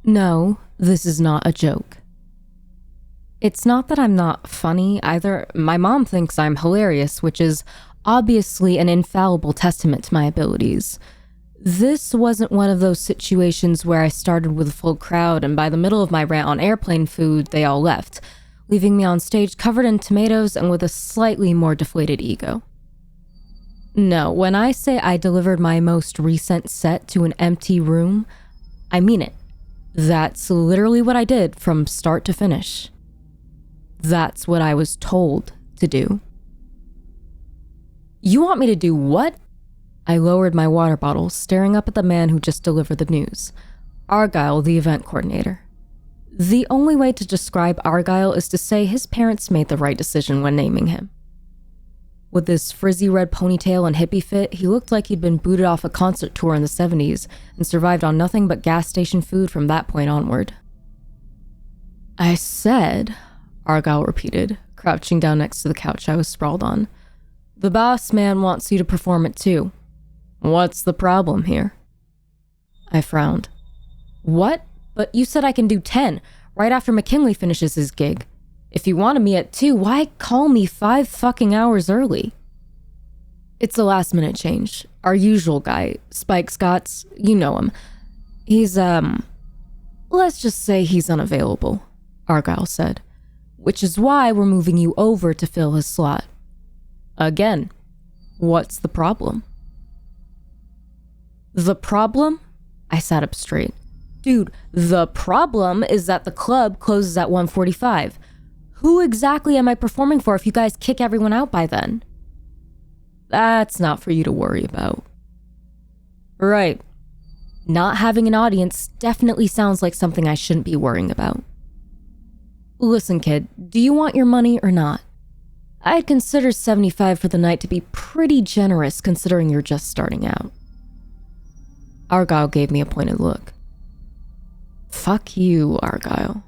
No, this is not a joke. It's not that I'm not funny either. My mom thinks I'm hilarious, which is obviously an infallible testament to my abilities. This wasn't one of those situations where I started with a full crowd and by the middle of my rant on airplane food, they all left, leaving me on stage covered in tomatoes and with a slightly more deflated ego. No, when I say I delivered my most recent set to an empty room, I mean it. That's literally what I did from start to finish. That's what I was told to do. You want me to do what? I lowered my water bottle, staring up at the man who just delivered the news. Argyle, the event coordinator. The only way to describe Argyle is to say his parents made the right decision when naming him. With his frizzy red ponytail and hippie fit, he looked like he'd been booted off a concert tour in the 70s and survived on nothing but gas station food from that point onward. I said, Argyle repeated, crouching down next to the couch I was sprawled on. The boss man wants you to perform it too. What's the problem here? I frowned. What? But you said I can do 10, right after McKinley finishes his gig. If you wanted me at 2, why call me 5 fucking hours early? It's a last minute change. Our usual guy, Spike Scotts, you know him. He's, let's just say he's unavailable, Argyle said, which is why we're moving you over to fill his slot. Again, what's the problem? The problem? I sat up straight. Dude, the problem is that the club closes at 1:45. Who exactly am I performing for if you guys kick everyone out by then? That's not for you to worry about. Right. Not having an audience definitely sounds like something I shouldn't be worrying about. Listen, kid, do you want your money or not? I'd consider 75 for the night to be pretty generous considering you're just starting out. Argyle gave me a pointed look. Fuck you, Argyle.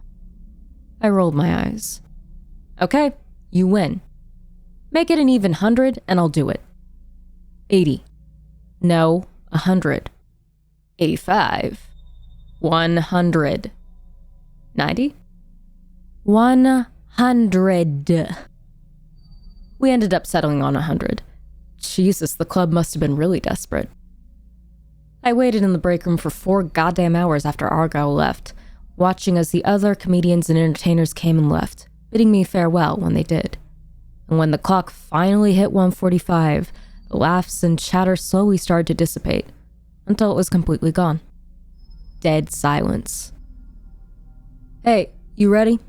I rolled my eyes. Okay, you win. Make it an even 100 and I'll do it. 80. No, 100. 85. 100. 90. 100. We ended up settling on 100. Jesus, the club must have been really desperate. I waited in the break room for 4 goddamn hours after Argyle left, watching as the other comedians and entertainers came and left, bidding me farewell when they did. And when the clock finally hit 1:45, the laughs and chatter slowly started to dissipate, until it was completely gone. Dead silence. Hey, you ready?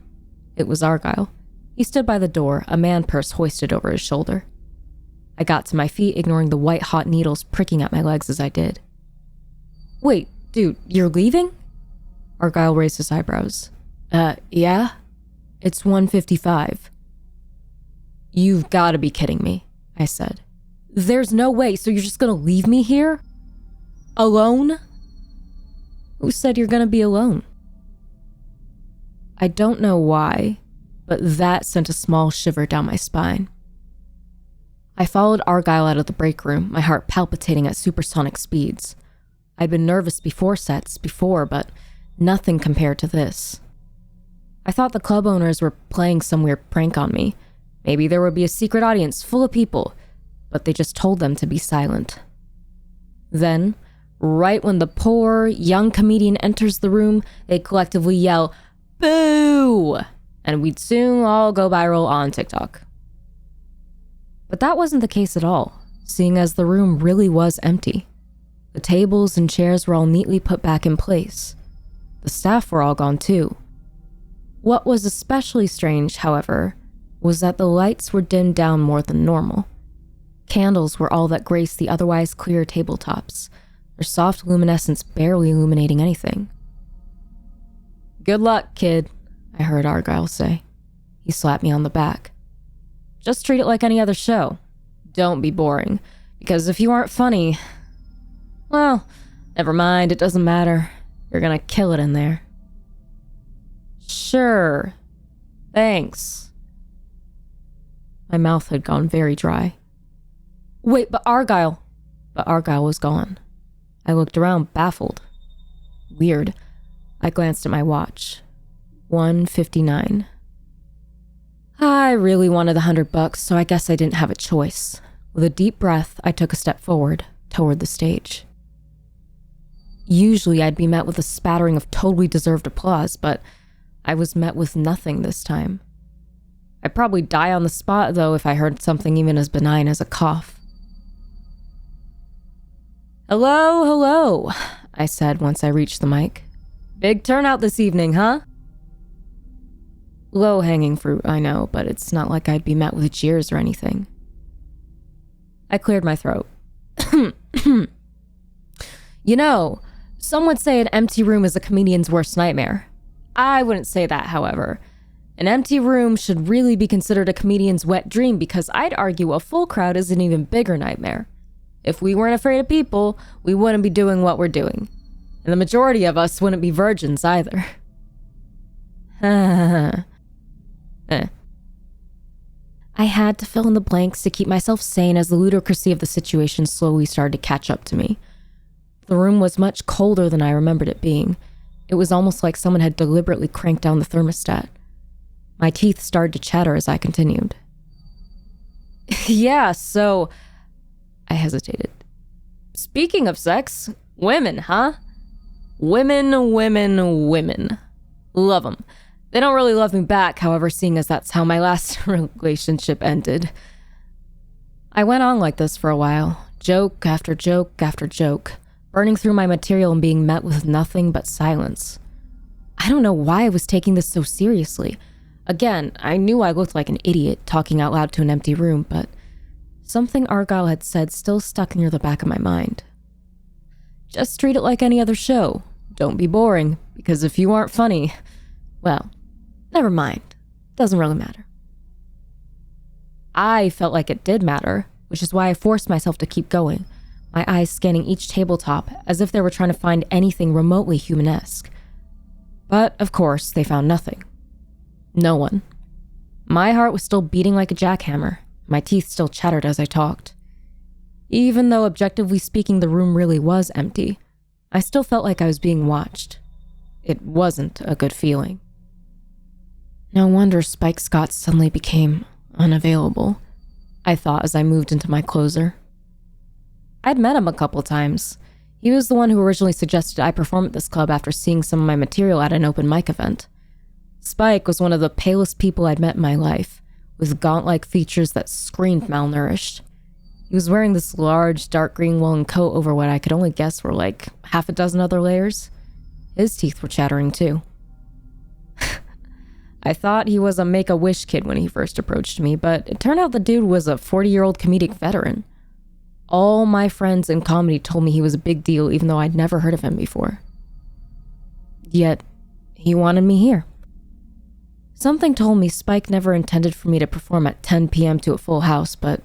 It was Argyle. He stood by the door, a man purse hoisted over his shoulder. I got to my feet, ignoring the white-hot needles pricking at my legs as I did. Wait, dude, you're leaving? Argyle raised his eyebrows. Yeah? It's 1:55. You've got to be kidding me, I said. There's no way, so you're just gonna leave me here? Alone? Who said you're gonna be alone? I don't know why, but that sent a small shiver down my spine. I followed Argyle out of the break room, my heart palpitating at supersonic speeds. I'd been nervous before sets, but nothing compared to this. I thought the club owners were playing some weird prank on me. Maybe there would be a secret audience full of people, but they just told them to be silent. Then, right when the poor, young comedian enters the room, they collectively yell, "Boo!" and we'd soon all go viral on TikTok. But that wasn't the case at all, seeing as the room really was empty. The tables and chairs were all neatly put back in place. The staff were all gone too. What was especially strange, however, was that the lights were dimmed down more than normal. Candles were all that graced the otherwise clear tabletops, their soft luminescence barely illuminating anything. Good luck, kid, I heard Argyle say. He slapped me on the back. Just treat it like any other show. Don't be boring, because if you aren't funny, well, never mind, it doesn't matter. You're gonna kill it in there. Sure. Thanks. My mouth had gone very dry. Wait, but Argyle was gone. I looked around, baffled. Weird. I glanced at my watch. 1:59. I really wanted the $100, so I guess I didn't have a choice. With a deep breath, I took a step forward, toward the stage. Usually I'd be met with a spattering of totally deserved applause, but I was met with nothing this time. I'd probably die on the spot, though, if I heard something even as benign as a cough. "Hello, hello," I said once I reached the mic. "Big turnout this evening, huh?" Low-hanging fruit, I know, but it's not like I'd be met with cheers or anything. I cleared my throat. You know, some would say an empty room is a comedian's worst nightmare. I wouldn't say that, however. An empty room should really be considered a comedian's wet dream because I'd argue a full crowd is an even bigger nightmare. If we weren't afraid of people, we wouldn't be doing what we're doing. And the majority of us wouldn't be virgins either. I had to fill in the blanks to keep myself sane as the ludicrousy of the situation slowly started to catch up to me. The room was much colder than I remembered it being. It was almost like someone had deliberately cranked down the thermostat. My teeth started to chatter as I continued. Yeah, so... I hesitated. Speaking of sex, women, huh? Women. Love them. They don't really love me back, however, seeing as that's how my last relationship ended. I went on like this for a while, joke after joke after joke, burning through my material and being met with nothing but silence. I don't know why I was taking this so seriously. Again, I knew I looked like an idiot talking out loud to an empty room, but something Argyle had said still stuck near the back of my mind. Just treat it like any other show. Don't be boring, because if you aren't funny, well, never mind. Doesn't really matter. I felt like it did matter, which is why I forced myself to keep going, my eyes scanning each tabletop as if they were trying to find anything remotely humanesque. But, of course, they found nothing. No one. My heart was still beating like a jackhammer. My teeth still chattered as I talked. Even though, objectively speaking, the room really was empty, I still felt like I was being watched. It wasn't a good feeling. No wonder Spike Scott suddenly became unavailable, I thought as I moved into my closer. I'd met him a couple times. He was the one who originally suggested I perform at this club after seeing some of my material at an open mic event. Spike was one of the palest people I'd met in my life, with gaunt-like features that screamed malnourished. He was wearing this large, dark green woolen coat over what I could only guess were like half a dozen other layers. His teeth were chattering too. I thought he was a Make-A-Wish kid when he first approached me, but it turned out the dude was a 40-year-old comedic veteran. All my friends in comedy told me he was a big deal even though I'd never heard of him before. Yet, he wanted me here. Something told me Spike never intended for me to perform at 10 p.m. to a full house, but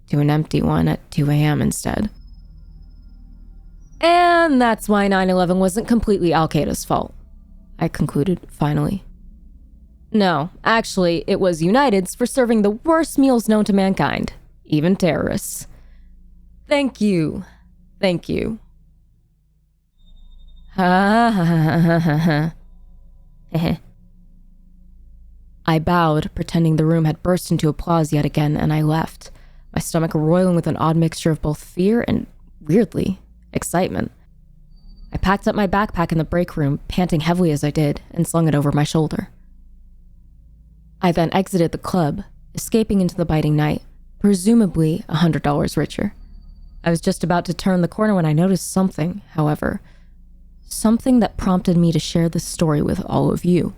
to an empty one at 2 a.m. instead. And that's why 9/11 wasn't completely Al-Qaeda's fault, I concluded, finally. No, actually, it was United's for serving the worst meals known to mankind, even terrorists. Thank you. Thank you. Ha ha ha ha ha ha. I bowed, pretending the room had burst into applause yet again, and I left, my stomach roiling with an odd mixture of both fear and, weirdly, excitement. I packed up my backpack in the break room, panting heavily as I did, and slung it over my shoulder. I then exited the club, escaping into the biting night, presumably $100 richer. I was just about to turn the corner when I noticed something, however. Something that prompted me to share this story with all of you.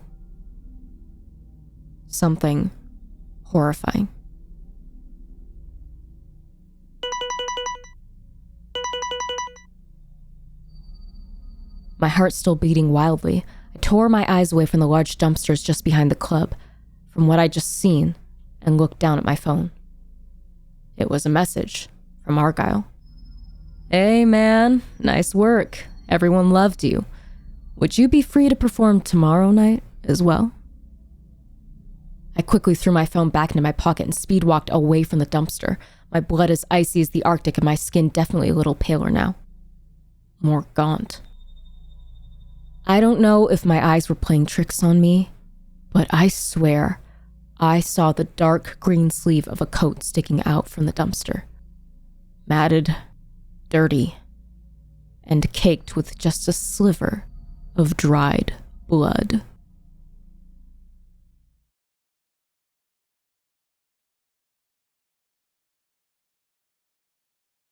Something horrifying. My heart still beating wildly, I tore my eyes away from the large dumpsters just behind the club, from what I'd just seen, and looked down at my phone. It was a message from Argyle. Hey man, nice work. Everyone loved you. Would you be free to perform tomorrow night as well? I quickly threw my phone back into my pocket and speed walked away from the dumpster. My blood as icy as the Arctic and my skin definitely a little paler now. More gaunt. I don't know if my eyes were playing tricks on me, but I swear I saw the dark green sleeve of a coat sticking out from the dumpster. Matted, dirty, and caked with just a sliver of dried blood.